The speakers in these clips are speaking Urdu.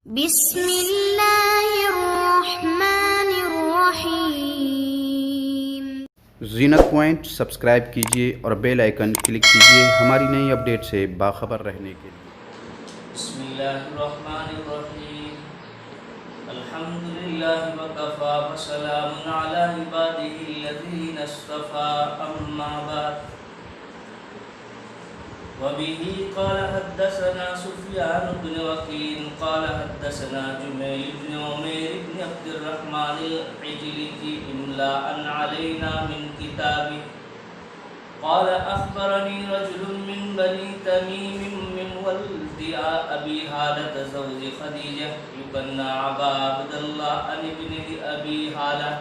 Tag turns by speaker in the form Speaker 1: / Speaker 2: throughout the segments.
Speaker 1: بسم اللہ الرحمن الرحیم۔
Speaker 2: زینت پوائنٹ سبسکرائب کیجیے اور بیل آئیکن کلک کیجیے ہماری نئی اپڈیٹ سے باخبر رہنے کے لیے۔
Speaker 3: بسم اللہ الرحمن الرحیم۔ الحمدللہ وکفی وسلام علی عبادہ الذین اصطفی، اما بعد وبه قال حدثنا سفیان بن وکیع قال حدثنا جمیل بن عمیر بن عبد الرحمن العجلی املاء علینا من کتابه قال اخبرني رجل من بني تميم من ولد ابي هالة زوج خديجة يكنى ابا عبد الله عن ابن ابي هالة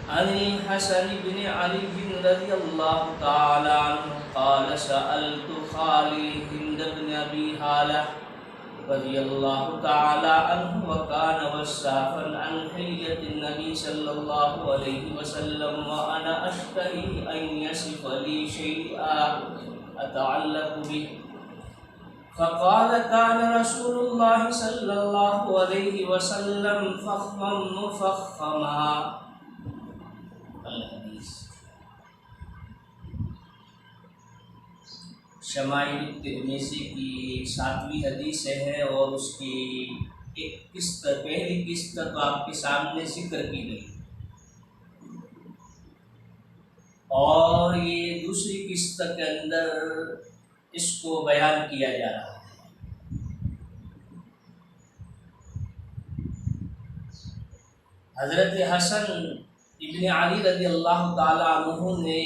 Speaker 3: عن الحسن بن علي رضي الله تعالى عنه قال سألت خالي هند بن ابي هالة رضي الله تعالى عنه وكان وصافا عن حلية النبي صلى الله عليه وسلم وأنا أشتهي أن يصف لي شيئا أتعلق به فقال كان رسول الله صلى الله عليه وسلم فخما مفخما الحدیث۔ شمائل ترمذی کی 7ویں حدیث ہے اور اس کی ایک قسط، پہلی قسط تو آپ کے سامنے ذکر کی گئی اور یہ دوسری قسط کے اندر اس کو بیان کیا جا رہا ہے۔ حضرت حسن ابن علی رضی اللہ تعالی عنہ نے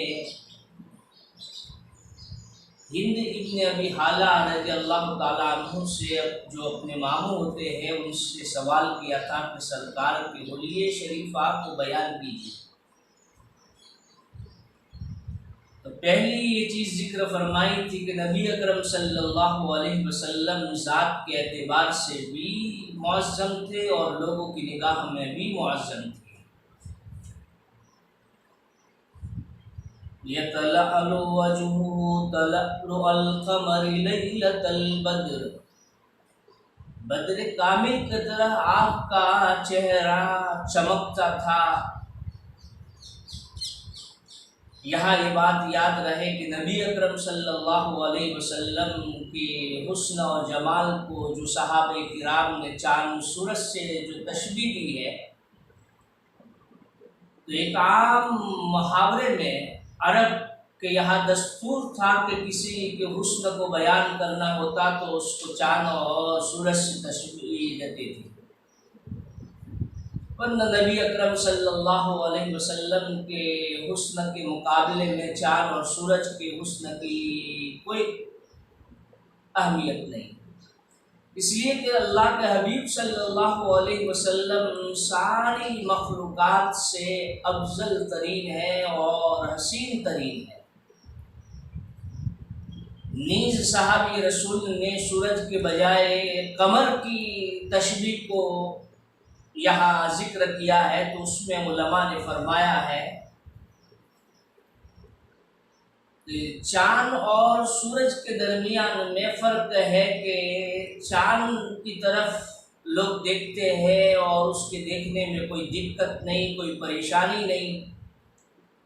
Speaker 3: ہند ابن ابی حالہ رضی اللہ تعالیٰ عنہ سے، جو اپنے ماموں ہوتے ہیں، ان سے سوال کیا تھا کہ سرکار کے حلیے شریفہ کو بیان کیجیے۔ تو پہلی یہ چیز ذکر فرمائی تھی کہ نبی اکرم صلی اللہ علیہ وسلم ذات کے اعتبار سے بھی معظم تھے اور لوگوں کی نگاہ میں بھی معظم تھے۔ يتلألؤ وجهه تلألؤ القمر ليلة البدر، بدر کامل کی طرح آپ کا چہرہ چمکتا تھا۔ یہاں یہ بات یاد رہے کہ نبی اکرم صلی اللہ علیہ وسلم کے حسن اور جمال کو جو صحابہ کرام نے چاند سورج سے جو تشبیہ دی ہے، تو ایک عام محاورے میں عرب کے یہاں دستور تھا کہ کسی کے حسن کو بیان کرنا ہوتا تو اس کو چاند اور سورج سے تشبیہ دیتے تھے، ورنہ نبی اکرم صلی اللہ علیہ وسلم کے حسن کے مقابلے میں چاند اور سورج کے حسن کی کوئی اہمیت نہیں، اس لیے کہ اللہ کے حبیب صلی اللہ علیہ وسلم ساری مخلوقات سے افضل ترین ہے اور حسین ترین ہے۔ نیز صحابی رسول نے سورج کے بجائے قمر کی تشبیہ کو یہاں ذکر کیا ہے، تو اس میں علماء نے فرمایا ہے چاند اور سورج کے درمیان میں فرق ہے کہ چاند کی طرف لوگ دیکھتے ہیں اور اس کے دیکھنے میں کوئی دقت نہیں، کوئی پریشانی نہیں،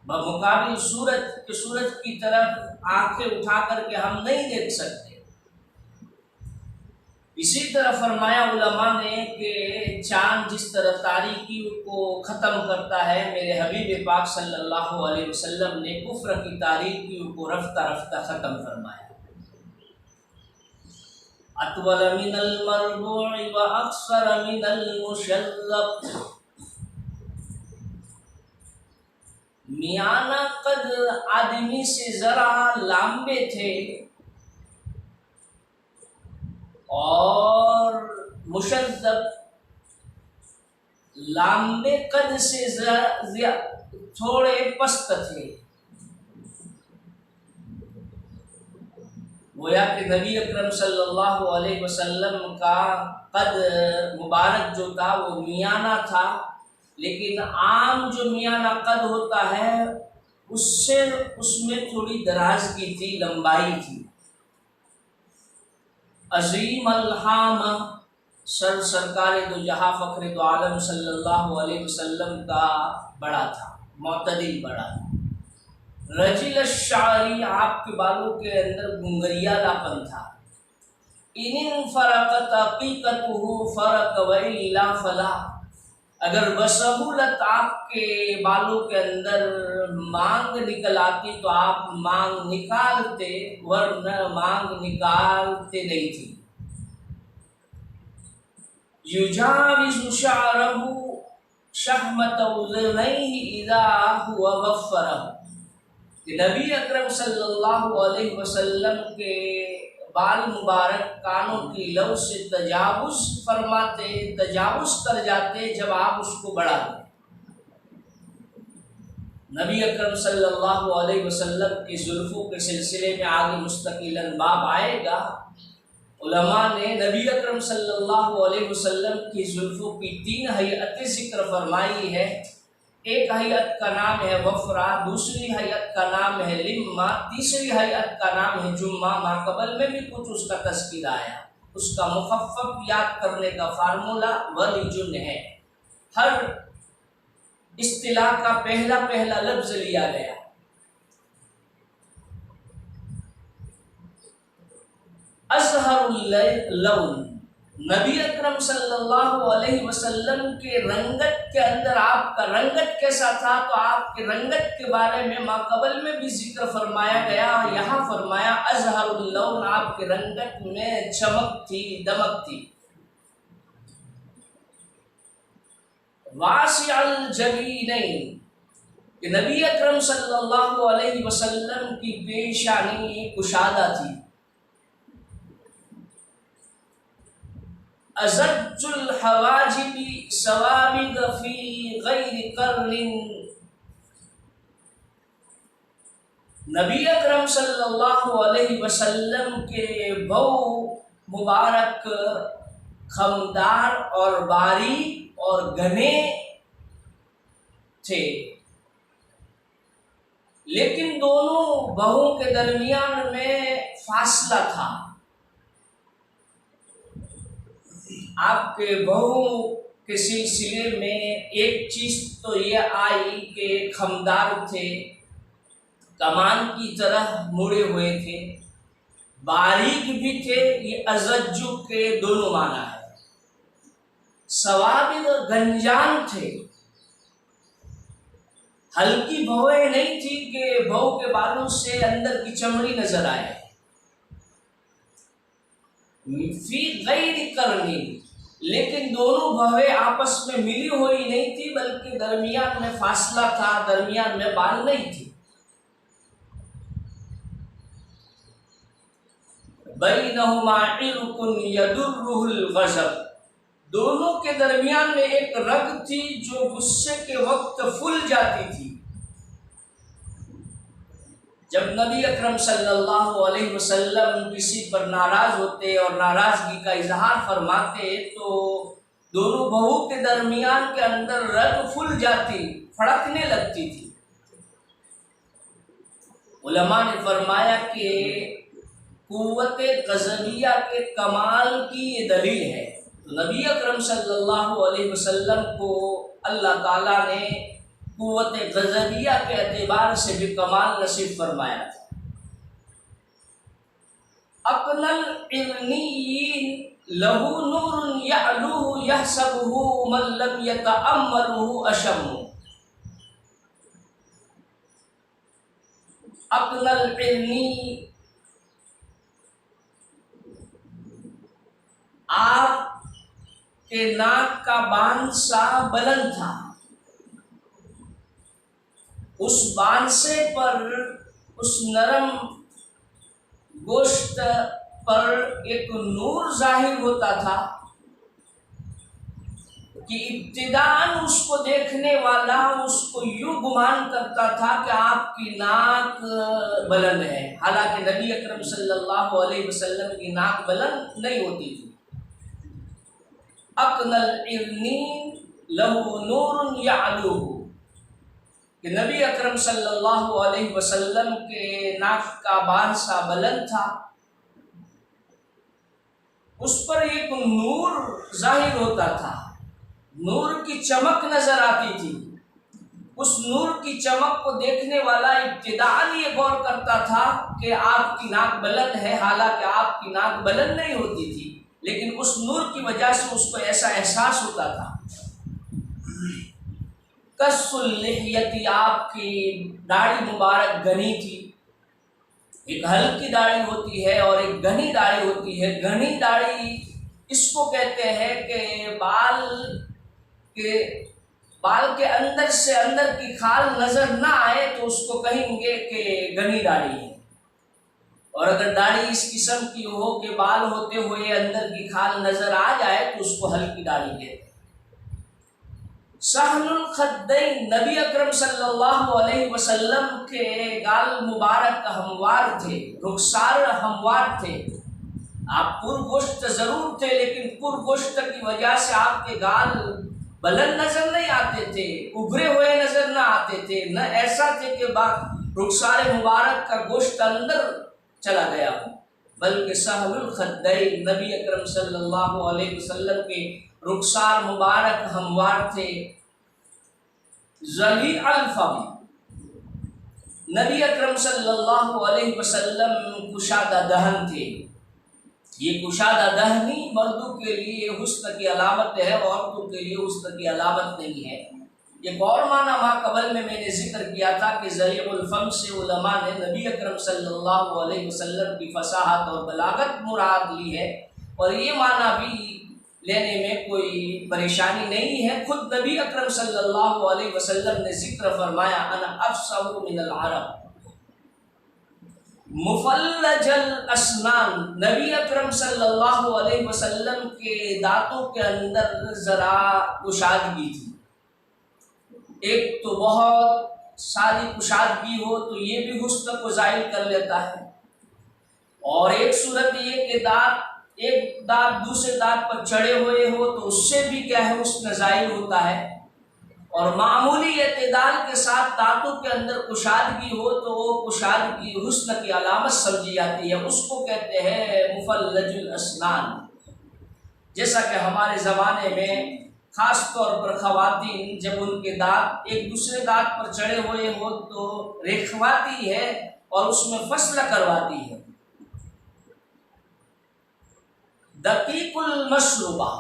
Speaker 3: بمقابل سورج کی طرف آنکھیں اٹھا کر کے ہم نہیں دیکھ سکتے۔ اسی طرح فرمایا علماء نے کہ چاند جس طرح تاریکی کو ختم کرتا ہے، میرے حبیب پاک صلی اللہ علیہ وسلم نے کفر کی تاریکی کو رفتہ رفتہ ختم فرمایا۔ اطول من المربوع واقصر من المشذب، میانہ قد آدمی سے ذرا لمبے تھے اور مشذب لمبے قد سے تھوڑے پست تھے۔ گویا کہ نبی اکرم صلی اللہ علیہ وسلم کا قد مبارک جو تھا وہ میانہ تھا، لیکن عام جو میانہ قد ہوتا ہے اس میں تھوڑی درازگی تھی، لمبائی تھی۔ عظیم الحام، سرکار دو جہاں فخر دو عالم صلی اللہ علیہ وسلم کا بڑا تھا، معتدل بڑا تھا۔ رجل الشعری، آپ کے بالوں کے اندر گنگریا پن تھا۔ ان فرقت عقیقتہ فرق والا فلا، اگر بسہولت آپ کے بالوں کے اندر مانگ نکل آتی تو آپ مانگ نکالتے، ورنہ مانگ نکالتے نہیں تھی۔ یجاوز شعرہ شحمۃ اذنیہ اذا ہوا وفرہ، کہ نبی اکرم صلی اللہ علیہ وسلم کے بال مبارک کانوں کی لو سے تجاوز فرماتے، تجاوز کر جاتے جب آپ اس کو بڑھاتے۔ نبی اکرم صلی اللہ علیہ وسلم کی زلفوں کے سلسلے میں آگے مستقلاً باب آئے گا۔ علماء نے نبی اکرم صلی اللہ علیہ وسلم کی زلفوں کی 3 ہیئتیں ذکر فرمائی ہے۔ ایک ہیئت کا نام ہے وفرا، دوسری ہیئت کا نام ہے لما، تیسری ہیئت کا نام ہے جمہ۔ ماقبل میں بھی کچھ اس کا تذکرہ آیا۔ اس کا مخفف یاد کرنے کا فارمولہ ولیجن ہے۔ ہر اصطلاح کا پہلا لفظ لیا گیا۔ اظہر اللون، نبی اکرم صلی اللہ علیہ وسلم کے رنگت کے اندر آپ کا رنگت کیسا تھا، تو آپ کے رنگت کے بارے میں ماقبل میں بھی ذکر فرمایا گیا۔ یہاں فرمایا اظہر اللون، آپ کے رنگت میں چمک تھی، دمک تھی۔ واسع الجبینین، کہ نبی اکرم صلی اللہ علیہ وسلم کی پیشانی کشادہ تھی۔ ازج الحواجب سوابغ فی غیر قرن، نبی اکرم صلی اللہ علیہ وسلم کے بو مبارک خمدار اور باریک اور گھنے تھے، لیکن دونوں بہوں کے درمیان میں فاصلہ تھا۔ آپ کے بہوں کے سلسلے میں ایک چیز تو یہ آئی کہ خمدار تھے، کمان کی طرح مڑے ہوئے تھے، باریک بھی تھے، یہ ازجو کے دونوں معنی ہے۔ سوابغ، گنجان تھے، ہلکی بھویں نہیں تھی کہ بہو کے بالوں سے اندر کی چمڑی نظر آئے۔ فی غیر قرن، لیکن دونوں بھویں آپس میں ملی ہوئی نہیں تھی، بلکہ درمیان میں فاصلہ تھا، درمیان میں بال نہیں تھی۔ بینہما عرق یدرہ الغضب، دونوں کے درمیان میں ایک رگ تھی جو غصے کے وقت پھول جاتی تھی۔ جب نبی اکرم صلی اللہ علیہ وسلم کسی پر ناراض ہوتے اور ناراضگی کا اظہار فرماتے تو دونوں بہو کے درمیان کے اندر رگ پھول جاتی، پھڑکنے لگتی تھی۔ علماء نے فرمایا کہ قوت غضبیہ کے کمال کی یہ دلیل ہے۔ تو نبی اکرم صلی اللہ علیہ وسلم کو اللہ تعالیٰ نے قوت غضبیہ کے اعتبار سے بھی کمال نصیب فرمایا تھا۔ اقنى العرنيين له نور يعلوه يحسبه من لم يتأمله أشم۔ اقنى العرني، آپ کے ناک کا باندھ سا بلند تھا، اس باندھے پر، اس نرم گوشت پر ایک نور ظاہر ہوتا تھا کہ ابتداءً اس کو دیکھنے والا اس کو یوں گمان کرتا تھا کہ آپ کی ناک بلند ہے، حالانکہ نبی اکرم صلی اللہ علیہ وسلم کی ناک بلند نہیں ہوتی تھی۔ اقنى العرنين له نور يعلوه، کہ نبی اکرم صلی اللہ علیہ وسلم کے ناک کا باندھ سا بلند تھا۔ اس پر ایک نور ظاہر ہوتا تھا، نور کی چمک نظر آتی تھی۔ اس نور کی چمک کو دیکھنے والا ابتداءً یہ غور کرتا تھا کہ آپ کی ناک بلند ہے، حالانکہ آپ کی ناک بلند نہیں ہوتی تھی، لیکن اس نور کی وجہ سے اس کو ایسا احساس ہوتا تھا۔ کس اللحیتی، آپ کی داڑھی مبارک گھنی تھی۔ ایک ہلکی داڑھی ہوتی ہے اور ایک گھنی داڑھی ہوتی ہے۔ گھنی داڑھی اس کو کہتے ہیں کہ بال کے اندر سے اندر کی کھال نظر نہ آئے تو اس کو کہیں گے کہ گھنی داڑھی ہے، اور اگر داڑھی اس قسم کی ہو کہ بال ہوتے ہوئے اندر کی کھال نظر آ جائے تو اس کو ہلکی داڑھی کہتے ہیں۔ سہل الخدین، نبی اکرم صلی اللہ علیہ وسلم کے گال مبارک ہموار تھے، رخسار ہموار تھے۔ آپ پرگوشت ضرور تھے، لیکن پرگوشت کی وجہ سے آپ کے گال بلند نظر نہیں آتے تھے، ابھرے ہوئے نظر نہ آتے تھے، نہ ایسا تھے کہ رخسار مبارک کا گوشت اندر چلا گیا ہو، بلکہ سہل الخدین، نبی اکرم صلی اللہ علیہ وسلم کے رخسار مبارک ہموار تھے۔ ذلیع الفم، نبی اکرم صلی اللہ علیہ وسلم کشادہ دہن تھے۔ یہ کشادہ دہنی مردوں کے لیے حسن کی علامت ہے، عورتوں کے لیے حسن کی علامت نہیں ہے۔ ایک اور معنی قبل میں نے ذکر کیا تھا کہ ذلیع الفم سے علماء نے نبی اکرم صلی اللہ علیہ وسلم کی فصاحت اور بلاغت مراد لی ہے، اور یہ معنی بھی لینے میں کوئی پریشانی نہیں ہے۔ خود نبی اکرم صلی اللہ علیہ وسلم نے ذکر فرمایا، انا افصح من العرب مفلج الاسنان، نبی اکرم صلی اللہ علیہ وسلم کے دانتوں کے اندر ذرا کشادگی تھی۔ ایک تو بہت ساری کشادگی ہو تو یہ بھی حسن کو ظاہر کر لیتا ہے، اور ایک صورت یہ کہ ایک دانت دوسرے دانت پر چڑھے ہوئے ہو تو اس سے بھی کیا ہے حسن ظاہر ہوتا ہے، اور معمولی اعتدال کے ساتھ دانتوں کے اندر کشادگی ہو تو وہ کشادگی حسن کی علامت سمجھی جاتی ہے، اس کو کہتے ہیں مفلج الاسنان۔ جیسا کہ ہمارے زمانے میں خاص طور پر خواتین جب ان کے دانت ایک دوسرے دانت پر چڑھے ہوئے ہو تو رکھواتی ہے اور اس میں فصل کرواتی ہے۔ دقیق المشربہ،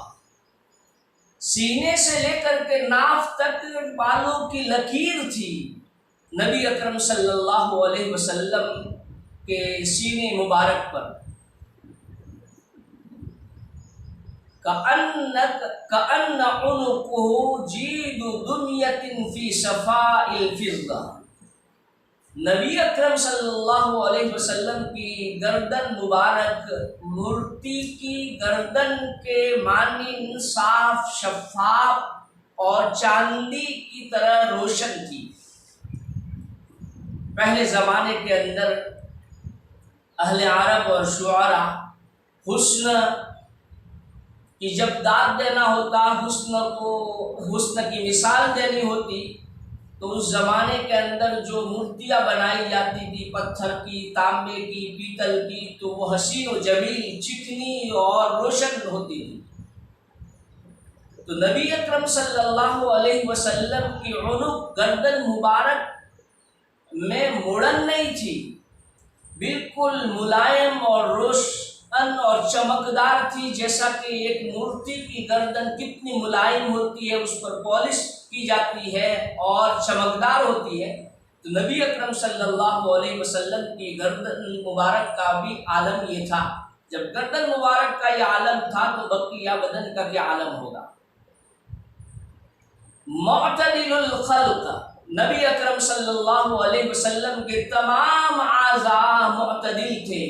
Speaker 3: سینے سے لے کر کے ناف تک بالوں کی لکیر تھی نبی اکرم صلی اللہ علیہ وسلم کے سینے مبارک پر۔ کأن عنقہ جید دنیۃ فی صفاء الفضہ، نبی اکرم صلی اللہ علیہ وسلم کی گردن مبارک مورتی کی گردن کے مانند صاف، شفاف اور چاندی کی طرح روشن تھی۔ پہلے زمانے کے اندر اہل عرب اور شعراء حسن کی جب داد دینا ہوتا، حسن کی مثال دینی ہوتی، تو اس زمانے کے اندر جو مورتیاں بنائی جاتی تھی پتھر کی، تانبے کی، پیتل کی، تو وہ حسین و جمیل، چکنی اور روشن ہوتی تھی۔ تو نبی اکرم صلی اللہ علیہ وسلم کی عنق، گردن مبارک میں مڑن نہیں تھی، بالکل ملائم اور روشن اور چمکدار تھی، جیسا کہ ایک مورتی کی گردن کتنی ملائم ہوتی ہے، اس پر پالش کی جاتی ہے اور چمکدار ہوتی ہے۔ تو نبی اکرم صلی اللہ علیہ وسلم کی گردن مبارک کا بھی عالم یہ تھا۔ جب گردن مبارک کا یہ عالم تھا تو بقیہ بدن کا کیا عالم ہوگا۔ معتدل الخلق، نبی اکرم صلی اللہ علیہ وسلم کے تمام اعضاء معتدل تھے۔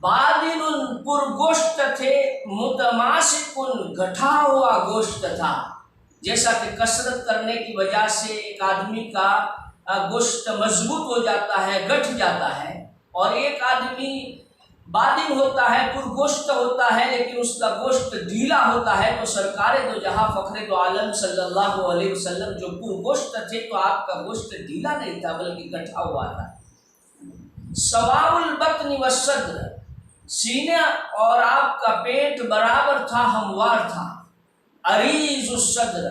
Speaker 3: بادن پرگوشت تھے، متماسک گٹھا ہوا گوشت تھا، جیسا کہ کثرت کرنے کی وجہ سے ایک آدمی کا گوشت مضبوط ہو جاتا ہے، گٹھ جاتا ہے، اور ایک آدمی بادن ہوتا ہے، پرگوشت ہوتا ہے، لیکن اس کا گوشت ڈھیلا ہوتا ہے۔ تو سرکار دو جہاں فخر دو عالم صلی اللہ علیہ وسلم جو پرگوشت تھے تو آپ کا گوشت ڈھیلا نہیں تھا بلکہ گٹھا ہوا تھا۔ سواء البطن والصدر، سینہ اور آپ کا پیٹ برابر تھا، ہموار تھا۔ عریض الصدر،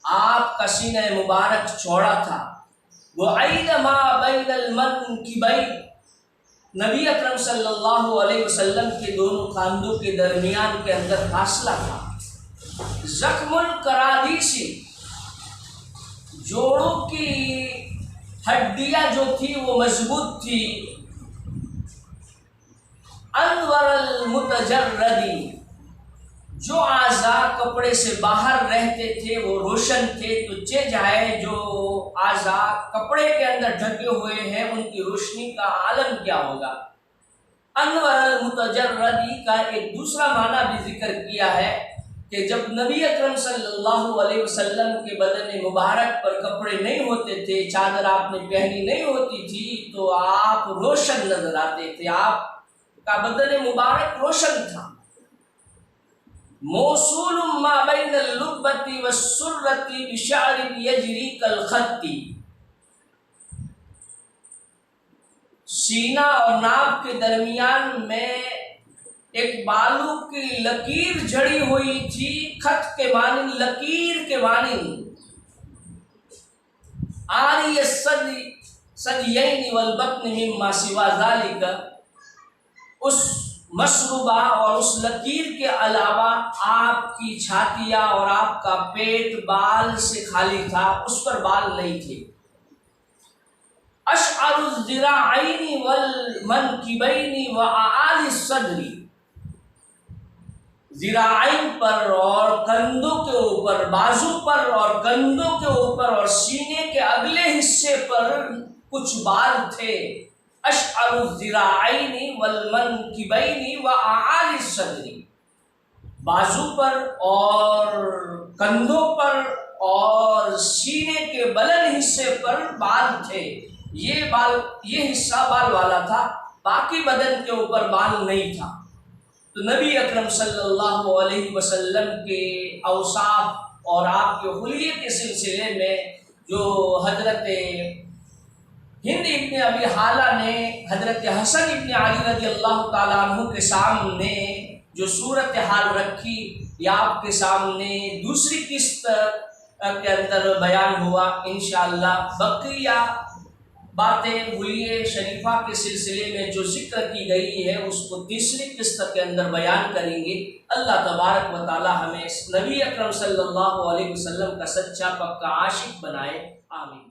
Speaker 3: آپ کا سینہ مبارک چوڑا تھا۔ وعید ما بین المنکبین، نبی اکرم صلی اللہ علیہ وسلم کے دونوں کاندھوں کے درمیان کے اندر فاصلہ تھا۔ زخم الکرادیسی، جوڑوں کی ہڈیاں جو تھی وہ مضبوط تھی۔ انور المتجردی، جو اعضاء کپڑے سے باہر رہتے تھے وہ روشن تھے، تو جائے جو اعضاء کپڑے کے اندر ڈھکے ہوئے ہیں ان کی روشنی کا عالم کیا ہوگا۔ انور المتجردی کا ایک دوسرا معنی بھی ذکر کیا ہے کہ جب نبی اکرم صلی اللہ علیہ وسلم کے بدن مبارک پر کپڑے نہیں ہوتے تھے، چادر آپ نے پہنی نہیں ہوتی تھی، تو آپ روشن نظر آتے تھے، آپ کا بدن مبارک روشن تھا۔ موصول ما بین اللبۃ والسرۃ بشعر یجری کالخط، سینہ اور ناف کے درمیان میں ایک بالو کی لکیر جڑی ہوئی تھی، خط کے مانند، لکیر کے مانند۔ آری الثدیین والبطن مما سوا ذالک، اس مشروبہ اور اس لکیر کے علاوہ آپ کی چھاتیاں اور آپ کا پیٹ بال سے خالی تھا، اس پر بال نہیں تھے۔ اشعر الذراعین والمنکبین واعالی الصدر، ذراعین پر اور کندھوں کے اوپر، بازو پر اور کندھوں کے اوپر اور سینے کے اگلے حصے پر کچھ بال تھے۔ اشعر الذراعین والمنکبین واعالی الصدر، بازو پر اور کندھوں پر اور سینے کے بلند حصے پر بال تھے۔ یہ حصہ بال والا تھا، باقی بدن کے اوپر بال نہیں تھا۔ تو نبی اکرم صلی اللہ علیہ وسلم کے اوصاف اور آپ کے حلیے کے سلسلے میں جو حضرت ہند ابن ابی حالہ نے حضرت حسن ابن علی رضی اللہ تعالیٰ عنہ کے سامنے جو صورتحال رکھی، یا آپ کے سامنے دوسری قسط کے اندر بیان ہوا۔ انشاءاللہ بقیہ باتیں حلیے شریفہ کے سلسلے میں جو ذکر کی گئی ہے اس کو تیسری قسط کے اندر بیان کریں گے۔ اللہ تبارک و تعالی ہمیں نبی اکرم صلی اللہ علیہ وسلم کا سچا پکا عاشق بنائے، آمین۔